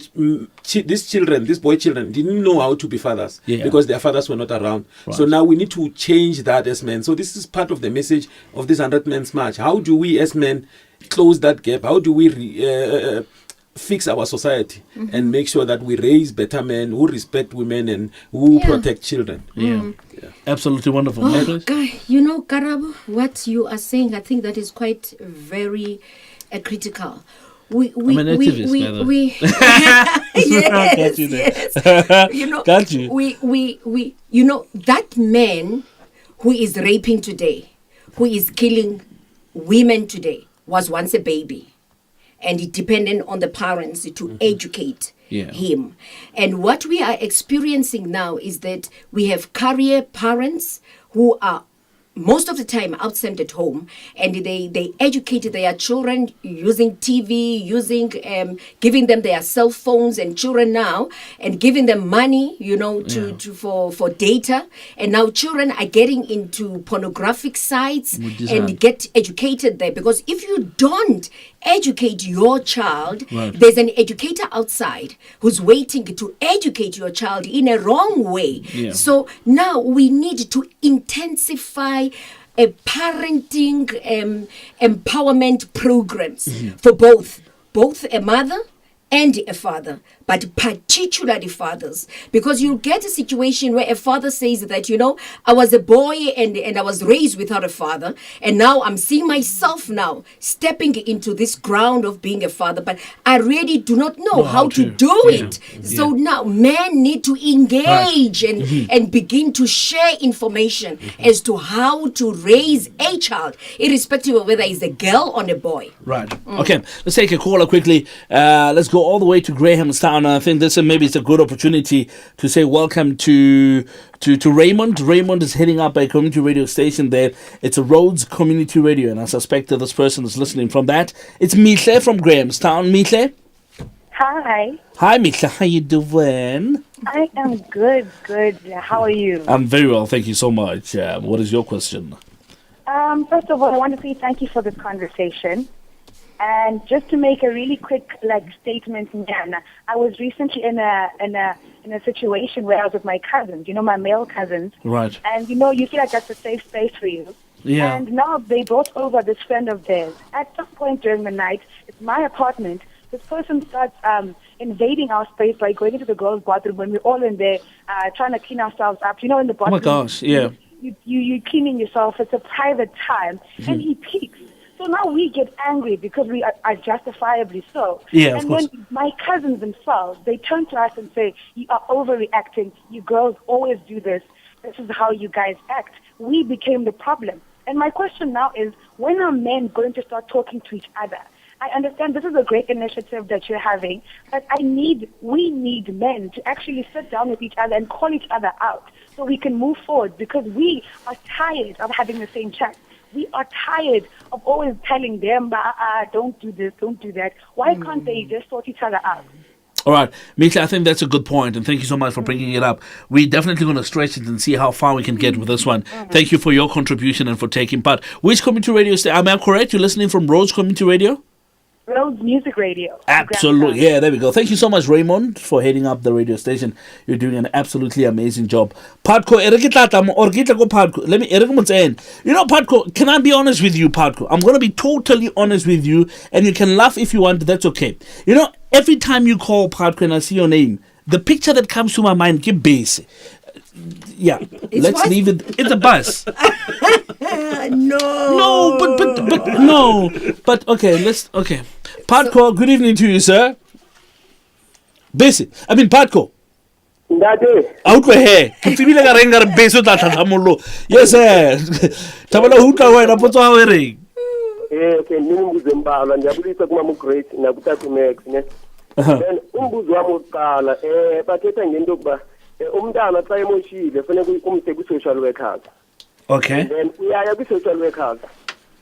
Speaker 3: these boy children didn't know how to be fathers because their fathers were not around. Right. So now we need to change that as men. So this is part of the message of this 100 Men's March. How do we as men close that gap? How do we fix our society and make sure that we raise better men who respect women and who protect children?
Speaker 1: Absolutely wonderful.
Speaker 2: You know, Karabo, what you are saying, I think that is quite very critical. we
Speaker 1: I'm an activist, by the way.
Speaker 2: yes,
Speaker 1: Got you there.
Speaker 2: yes. You know,
Speaker 1: Got you.
Speaker 2: we you know, that man who is raping today, who is killing women today, was once a baby, and it depended on the parents to educate him. And what we are experiencing now is that we have career parents who are most of the time absent at home, and they educate their children using TV, using giving them their cell phones and children now, and giving them money, you know, for data. And now children are getting into pornographic sites and get educated there, because if you don't educate your child, there's an educator outside who's waiting to educate your child in a wrong way. So now we need to intensify parenting empowerment programs for both a mother and a father, but particularly fathers, because you get a situation where a father says that, you know, I was a boy and I was raised without a father, and now I'm seeing myself now stepping into this ground of being a father, but I really do not know how to do it. So now men need to engage and begin to share information as to how to raise a child, irrespective of whether it's a girl or a boy.
Speaker 1: Right. Okay. Let's take a caller quickly. Let's go all the way to Grahamstown. I think this maybe it's a good opportunity to say welcome to Raymond. Raymond is heading up a community radio station there. It's a Rhodes Community Radio, and I suspect that this person is listening from that. It's Mihle from Grahamstown. Mihle?
Speaker 9: Hi.
Speaker 1: Hi, Mihle. How you doing?
Speaker 9: I am good. How are you?
Speaker 1: I'm very well. Thank you so much. What is your question?
Speaker 9: First of all, I want to say thank you for this conversation. And just to make a really quick statement, I was recently in a situation where I was with my cousins, you know, my male cousins.
Speaker 1: Right.
Speaker 9: And you know, you feel like that's a safe space for you.
Speaker 1: Yeah.
Speaker 9: And now they brought over this friend of theirs. At some point during the night, it's my apartment. This person starts invading our space by going into the girls' bathroom when we're all in there trying to clean ourselves up. You know, in the bathroom.
Speaker 1: Oh my gosh, yeah.
Speaker 9: You're cleaning yourself. It's a private time. And he peeks. So now we get angry because we are justifiably so.
Speaker 1: Yeah,
Speaker 9: and then my cousins themselves, they turn to us and say, you are overreacting. You girls always do this. This is how you guys act. We became the problem. And my question now is, when are men going to start talking to each other? I understand this is a great initiative that you're having, but we need men to actually sit down with each other and call each other out so we can move forward, because we are tired of having the same chat. We are tired of always telling them, don't do this, don't do that. Why can't they just sort each other out?
Speaker 1: All right, Mihle, I think that's a good point, and thank you so much for bringing it up. We're definitely going to stretch it and see how far we can get with this one. Thank you for your contribution and for taking part. Which community radio station? Am I correct? You're listening from Rhodes Community Radio?
Speaker 9: Rhodes Music Radio.
Speaker 1: Absolutely. Yeah, there we go. Thank you so much, Raymond, for heading up the radio station. You're doing an absolutely amazing job. Padko, let me, you know, Padko, can I be honest with you, Padko? I'm going to be totally honest with you, and you can laugh if you want. That's okay. You know, every time you call Padko and I see your name, the picture that comes to my mind, keep base. Yeah, let's leave it. It's a bus. But okay. Padko, good evening to you, sir. Basic. I mean, Padko. Out with here. Kifibile ka renga re beso tla tlhatlhamollo. Yes, sir. Tabala hutla wena potso ha o re.
Speaker 6: Okay, nimbuze mbala ngiyabulisa kuma mu great nakuthathu max ne. Then umbuzo wami oqala bathetha ngento kuba umntana xa emoshile fanele umse ku social workers.
Speaker 1: Okay.
Speaker 6: Then uyaya ku social workers.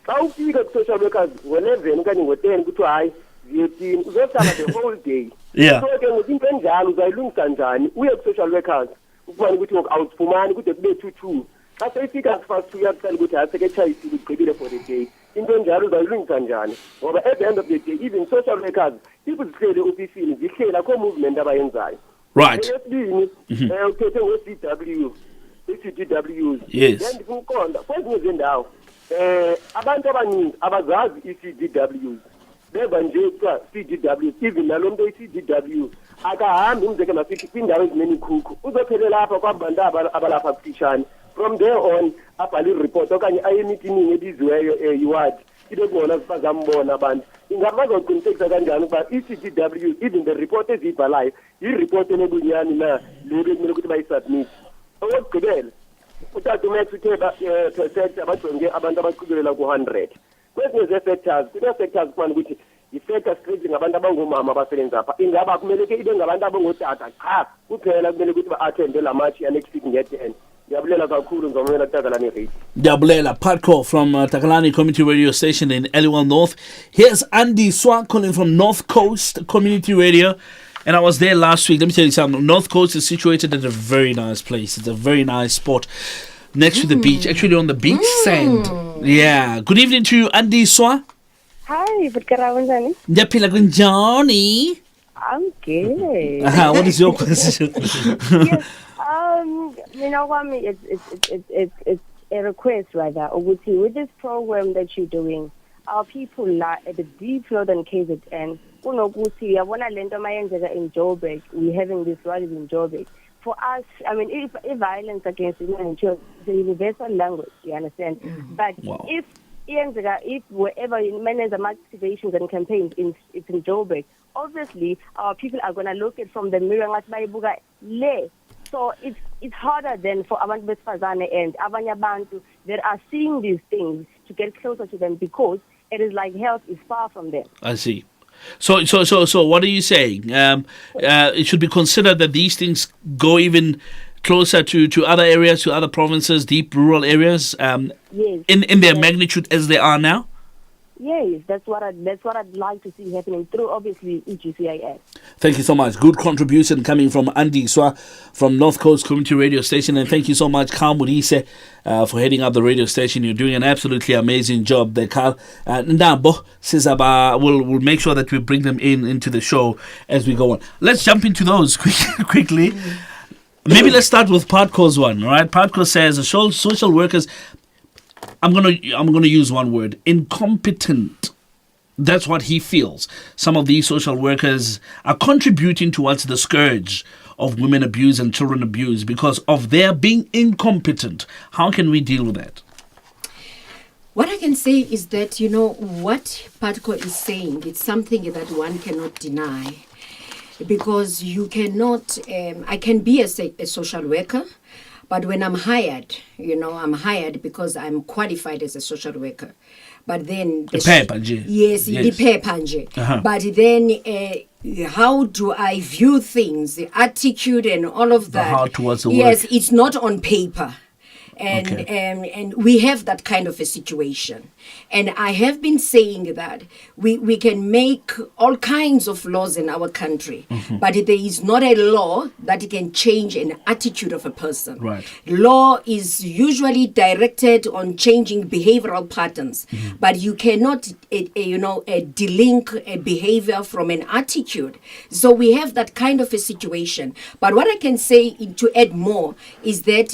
Speaker 6: Xa ufika ku social workers ngo11 okanye ngo10 kuthi hayi ziyothini uzohlala the whole day.
Speaker 1: Yeah.
Speaker 6: So ke ngokuthi njalo uzayilungisa kanjani uye ku social workers ukubani ukuthi awufumani kude kube 2-2. Xa seyifika fast uyaqala ukuthi aseke chayisile ugqibile for the day. Into njalo uzayilungisa kanjani ngoba at the end of the day even social workers people zihlele ofisini zihlele akho movement abayenzayo.
Speaker 1: Right.
Speaker 6: Yesibini ukhethe ngo-CW i-CDWs.
Speaker 1: Yes.
Speaker 6: Then ndikuqonda kwezinye izindawo abantu abaningi abazazi i-CDWs beba nje kuthiwa CDWs even nalo muntu oyi-CDW akahambi umzekelo masithi kwiindawo ezinemikhukhu uzophelela lapha kwabantu abalapha kufishane from there on abhale ireport okanye aye emitini ebiziweyo yiward ibe kungona bazambona abantu ingamazoqinisekisa kanjani ukuba i-CGW even the report eziyibhalayo yi-report enebunyani na leyo ekumele ukuthi bayisubmit. Okugqibela utata uMax uthe per sector bajonge abantu abaqikelela ku-100 kwezinye zee-sectors kune-sectors kufana ukuthi i-sector strictly ngabantu abangomama abasebenza apha ingaba kumele ke ibe ngabantu abangotata cha kuphela kumele ukuthi ba-athende la match ya-next week nge-10. Ndiyabulela kakhulu ngizomela Takalani Radio.
Speaker 1: Ndiyabulela, Patco from Takalani Community Radio Station in Eliwell North. Here's Andy Swa calling from North Coast Community Radio. And I was there last week. Let me tell you something. North Coast is situated at a very nice place. It's a very nice spot next to the beach. Actually on the beach sand. Yeah. Good evening to you, Andy Swa.
Speaker 10: Hi, Butkarawunjani.
Speaker 1: Ndiyaphila kunjani?
Speaker 10: I'm good.
Speaker 1: What is your question?
Speaker 10: Yes. You know what, it's a request rather. Ukuthi, with this program that you're doing, our people are at the deep northern KZN. Unokuthi yabona lento mayenzeka in Joburg. We're having this rallies in Joburg. For us, I mean, if violence against women and children is a universal language, you understand? But if wherever you manage activations and campaigns it's in Joburg, obviously our people are going to look at from the mirror le. So it's harder then for abantu besifazane and abanye abantu that are seeing these things to get closer to them because it is like health is far from them.
Speaker 1: I see. So what are you saying? It should be considered that these things go even closer to other areas, to other provinces, deep rural areas,
Speaker 10: yes.
Speaker 1: in their magnitude as they are now?
Speaker 10: Yes, that's what I'd like to see happening through obviously EGCIS.
Speaker 1: Thank you so much. Good contribution coming from Andy Swa from North Coast Community Radio Station, and thank you so much, Kambula, for heading up the radio station. You're doing an absolutely amazing job there, Carl. Ndambo says we'll make sure that we bring them into the show as we go on. Let's jump into those quickly. Maybe let's start with Partco's one. All right, Partco says social workers. I'm gonna use one word: incompetent. That's what he feels. Some of these social workers are contributing towards the scourge of women abuse and children abuse because of their being incompetent. How can we deal with that?
Speaker 2: What I can say is that, what Patco is saying, it's something that one cannot deny. Because you cannot, I can be a social worker, but when I'm hired, I'm hired because I'm qualified as a social worker. But then... But then how do I view things, the attitude and all of that?
Speaker 1: How towards the work.
Speaker 2: Yes, it's not on paper. And we have that kind of a situation. And I have been saying that we can make all kinds of laws in our country, but there is not a law that can change an attitude of a person.
Speaker 1: Right.
Speaker 2: Law is usually directed on changing behavioral patterns, but you cannot, delink a behavior from an attitude. So we have that kind of a situation. But what I can say to add more is that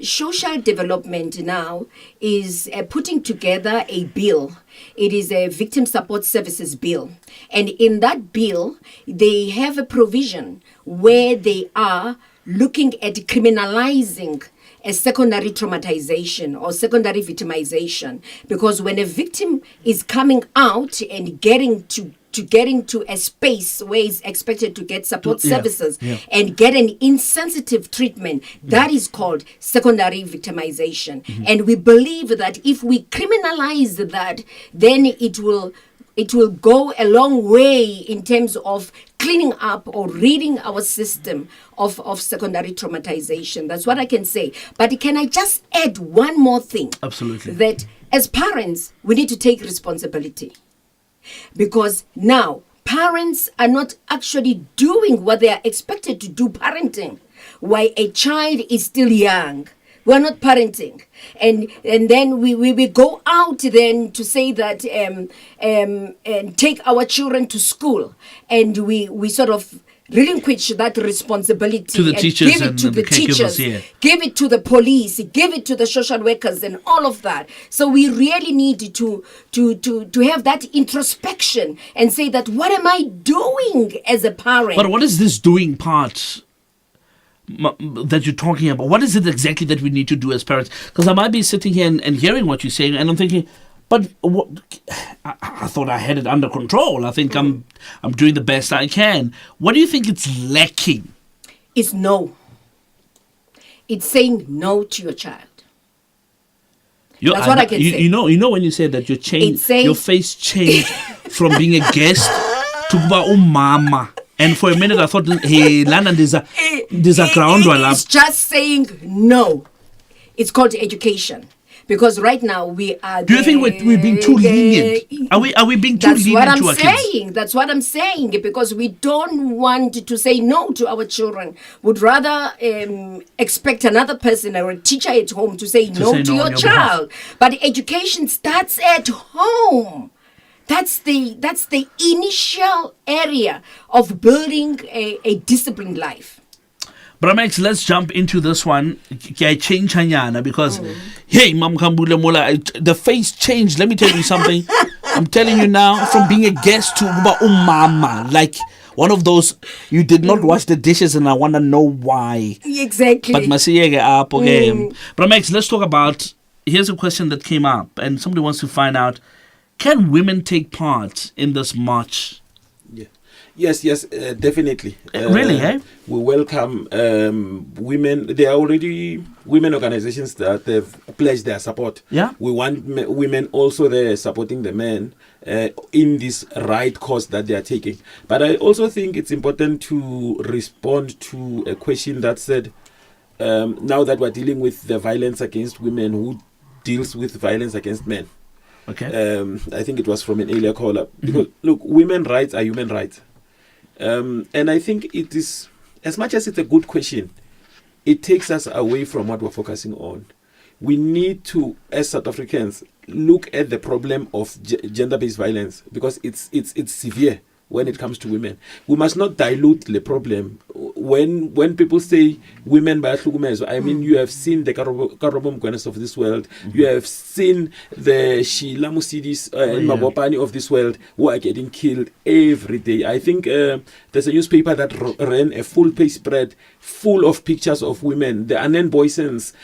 Speaker 2: social development now is putting together a bill. It is a victim support services bill. And in that bill, they have a provision where they are looking at criminalizing a secondary traumatization or secondary victimization. Because when a victim is coming out and getting to a space where he's expected to get support services and get an insensitive treatment, that is called secondary victimization. And we believe that if we criminalize that, then it will go a long way in terms of cleaning up or ridding our system of secondary traumatization. That's what I can say. But can I just add one more thing?
Speaker 1: Absolutely.
Speaker 2: That as parents, we need to take responsibility. Because now parents are not actually doing what they are expected to do parenting while a child is still young. We're not parenting. And then we go out then to say that and take our children to school, and we sort of relinquish that responsibility
Speaker 1: to the teachers,
Speaker 2: give it to the teachers, give it to the police, give it to the social workers and all of that. So we really need to have that introspection and say that what am I doing as a parent?
Speaker 1: But what is this doing part that you're talking about? What is it exactly that we need to do as parents? Because I might be sitting here and hearing what you're saying, and I'm thinking, But I thought I had it under control. I think I'm doing the best I can. What do you think it's lacking?
Speaker 2: It's no. It's saying no to your child. That's what I can say.
Speaker 1: You know when you said that your face changed from being a guest to kuba mama. And for a minute I thought, hey, Lana, there's a ground.
Speaker 2: It's just saying no. It's called education. Because right now we are.
Speaker 1: Do you think we're being too lenient? Are we being too lenient to our kids?
Speaker 2: That's what I'm saying. Because we don't want to say no to our children. Would rather expect another person or a teacher at home to say no to your child. But education starts at home. That's the initial area of building a disciplined life.
Speaker 1: Bramex, let's jump into this one. Because, hey, Mam Kambula Mola, the face changed. Let me tell you something. I'm telling you now, from being a guest to mama, like one of those, you did not wash the dishes and I want to know why.
Speaker 2: Exactly.
Speaker 1: But Bramex, let's talk about, here's a question that came up and somebody wants to find out, can women take part in this march?
Speaker 3: Yeah. Yes, definitely.
Speaker 1: Really, eh?
Speaker 3: We welcome women. There are already women organizations that have pledged their support.
Speaker 1: Yeah.
Speaker 3: We want women also there supporting the men in this right cause that they are taking. But I also think it's important to respond to a question that said, now that we're dealing with the violence against women, who deals with violence against men?
Speaker 1: Okay.
Speaker 3: I think it was from an earlier caller. Because, look, women's rights are human rights. And I think it is, as much as it's a good question, it takes us away from what we're focusing on. We need to, as South Africans, look at the problem of gender-based violence because it's severe when it comes to women. We must not dilute the problem. When people say women by Hlukumezo, I mean, you have seen the Karabo Mkwenes of this world. You have seen the Sheila Musidis and Mabopani of this world who are getting killed every day. I think there's a newspaper that ran a full-page spread full of pictures of women, the Anen Boysons,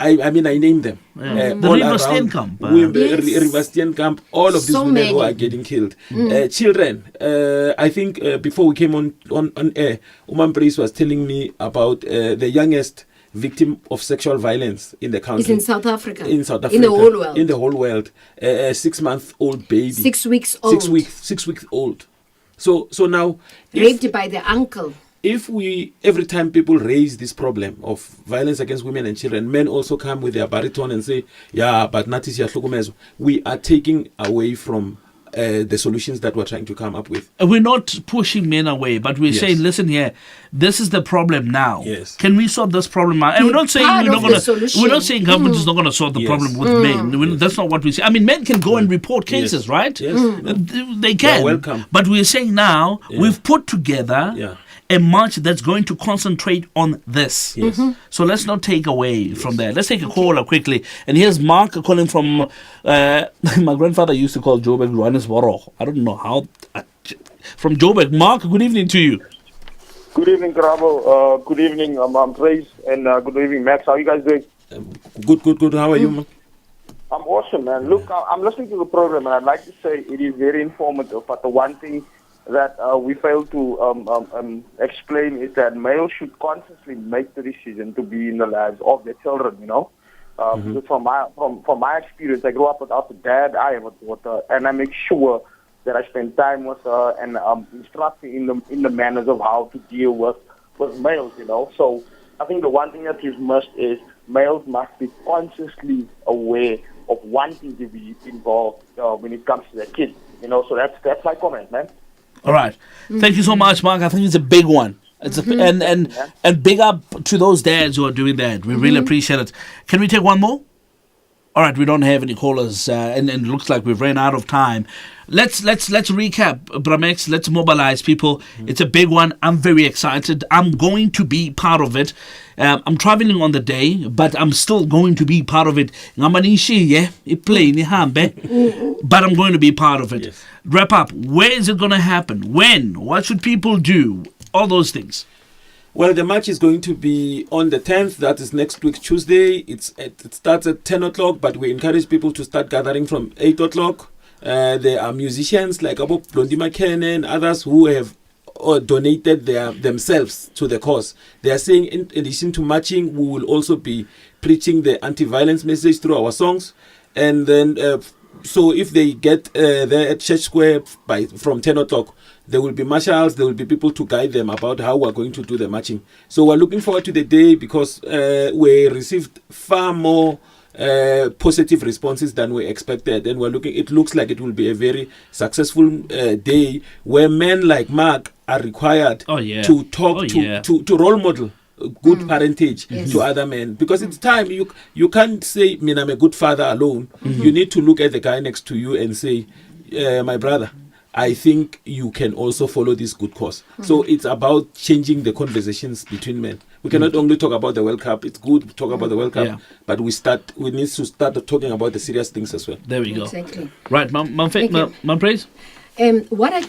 Speaker 3: I mean, I named them.
Speaker 1: The River Steenkamp.
Speaker 3: River Steenkamp, all of these women who are getting killed. Children, I think before we came on air, Uman Priest was telling me about the youngest victim of sexual violence in the country.
Speaker 2: It's in South Africa.
Speaker 3: In South Africa.
Speaker 2: In the whole world.
Speaker 3: In the whole world. A 6-month-old baby.
Speaker 2: 6 weeks old.
Speaker 3: 6 weeks old. So now...
Speaker 2: Raped by the uncle.
Speaker 3: If every time people raise this problem of violence against women and children, men also come with their baritone and say, yeah, but natis yahlukumezo, we are taking away from the solutions that we're trying to come up with.
Speaker 1: We're not pushing men away, but we're saying, listen here, this is the problem now.
Speaker 3: Yes.
Speaker 1: Can we solve this problem now? And we're not saying we're not saying government is not going to solve the problem with men. That's not what we say. I mean, men can go and report cases, right?
Speaker 3: Yes.
Speaker 1: They can.
Speaker 3: You're welcome.
Speaker 1: But we're saying now we've put together a march that's going to concentrate on this.
Speaker 3: Yes.
Speaker 1: So let's not take away from that. Let's take a caller quickly. And here's Mark calling from, my grandfather used to call Joburg Johannesburg. I don't know how. From Joburg. Mark, good evening to you.
Speaker 11: Good evening, Karabo. Good evening, Praise. And good evening, Max. How are you guys doing?
Speaker 3: Good. How are you, man?
Speaker 11: I'm awesome, man. Look, I'm listening to the program, and I'd like to say it is very informative. But the one thing that we fail to explain is that males should consciously make the decision to be in the lives of their children, you know. Because from my experience, I grew up without a dad. I have a daughter, and I make sure that I spend time with her and instructing in the manners of how to deal with males, you know. So I think the one thing that is must is males must be consciously aware of wanting to be involved when it comes to their kids, you know. So that's my comment, man.
Speaker 1: All right. Thank you so much, Mark. I think it's a big one. It's and big up to those dads who are doing that. We really appreciate it. Can we take one more? All right, we don't have any callers, and it looks like we've ran out of time. Let's recap, Bramex. Let's mobilize people. It's a big one. I'm very excited. I'm going to be part of it. I'm traveling on the day, but I'm still going to be part of it. But I'm going to be part of it.
Speaker 3: Yes.
Speaker 1: Wrap up. Where is it going to happen? When? What should people do? All those things.
Speaker 3: Well, the match is going to be on the 10th. That is next week, Tuesday. It starts at 10 o'clock, but we encourage people to start gathering from 8 o'clock. There are musicians like Abo Blondi McKenna and others who have donated themselves to the cause. They are saying, in addition to marching, we will also be preaching the anti-violence message through our songs. And then, so if they get there at Church Square from 10 o'clock, there will be marshals, there will be people to guide them about how we're going to do the marching. So we're looking forward to the day because we received far more positive responses than we expected, and it looks like it will be a very successful day where men like Mark are required to talk to role model good parentage to other men, because it's time. You can't say, I'm a good father alone. You need to look at the guy next to you and say, my brother, I think you can also follow this good cause. So it's about changing the conversations between men. We cannot only talk about the World Cup. It's good to talk about the World Cup, but we need to start talking about the serious things as well.
Speaker 1: There we go.
Speaker 2: Exactly.
Speaker 1: Right, Mom Praise?
Speaker 2: What I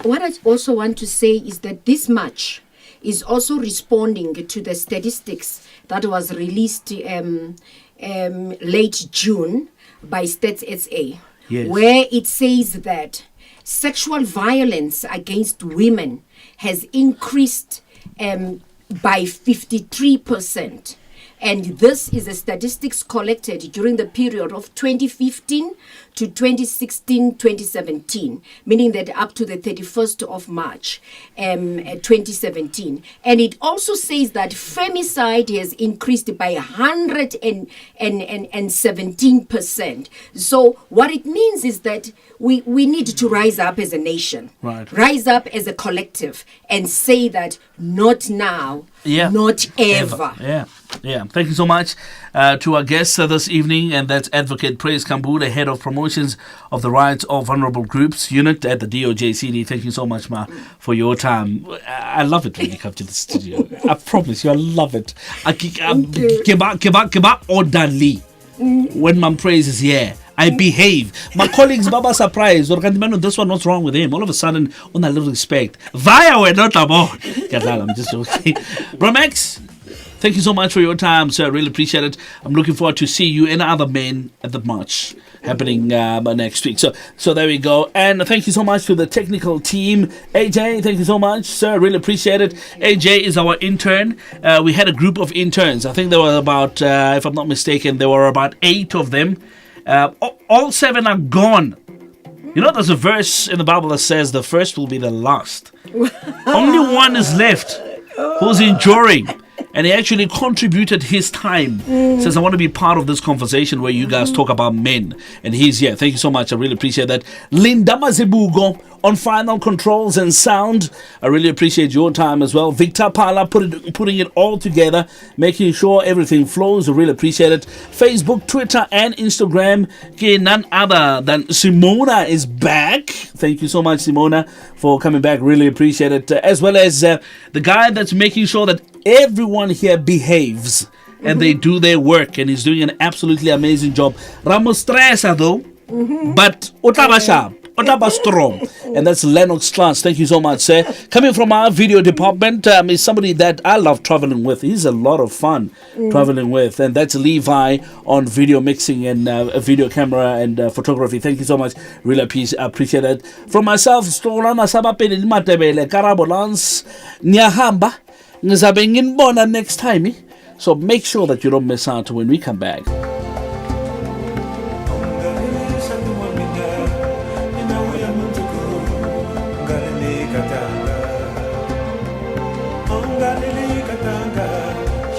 Speaker 2: also want to say is that this match is also responding to the statistics that was released late June by Stats SA, where it says that sexual violence against women has increased by 53%. And this is the statistics collected during the period of 2015 to 2016-2017, meaning that up to the 31st of March 2017. And it also says that femicide has increased by 117%. So what it means is that we need to rise up as a nation, rise up as a collective, and say that not now, not ever.
Speaker 1: Yeah. Thank you so much to our guests this evening, and that's Advocate Praise Kambula, Head of Promotions of the Rights of Vulnerable Groups Unit at the DOJCD. Thank you so much, Ma, for your time. I love it when you come to the studio. I promise you, I love it. Kiba orderly. When Mom Praise is here, I behave. My colleagues, Baba surprised. Or this one, what's wrong with him? All of a sudden, on a little respect. Via, we're not about. I'm just joking. Bro Max, thank you so much for your time, sir. I really appreciate it. I'm looking forward to see you and other men at the march happening next week. So there we go. And thank you so much to the technical team. AJ, thank you so much, sir. I really appreciate it. AJ is our intern. We had a group of interns. I think there were about, if I'm not mistaken, there were about 8 of them. All 7 are gone. You know, there's a verse in the Bible that says the first will be the last. Only one is left who's enduring. And he actually contributed his time. Says, I want to be part of this conversation where you guys talk about men. And he's here. Thank you so much. I really appreciate that. Linda Mazibugo on final controls and sound. I really appreciate your time as well. Victor Pala putting it all together, making sure everything flows. I really appreciate it. Facebook, Twitter, and Instagram. None other than Simona is back. Thank you so much, Simona, for coming back. Really appreciate it. As well as the guy that's making sure that everyone here behaves and they do their work, and he's doing an absolutely amazing job. Ramos Stressa though, but Otaba sharp, Otaba strong, and that's Lennox Class. Thank you so much, sir. Coming from our video department is somebody that I love traveling with. He's a lot of fun traveling with, and that's Levi on video mixing and video camera and photography. Thank you so much. Really appreciate it. From myself, Stolana Sabapeli Matebele Karabolans Nyahamba. Ngizabe nginibona next time, so make sure that you don't miss out when we come back.
Speaker 12: Ungalele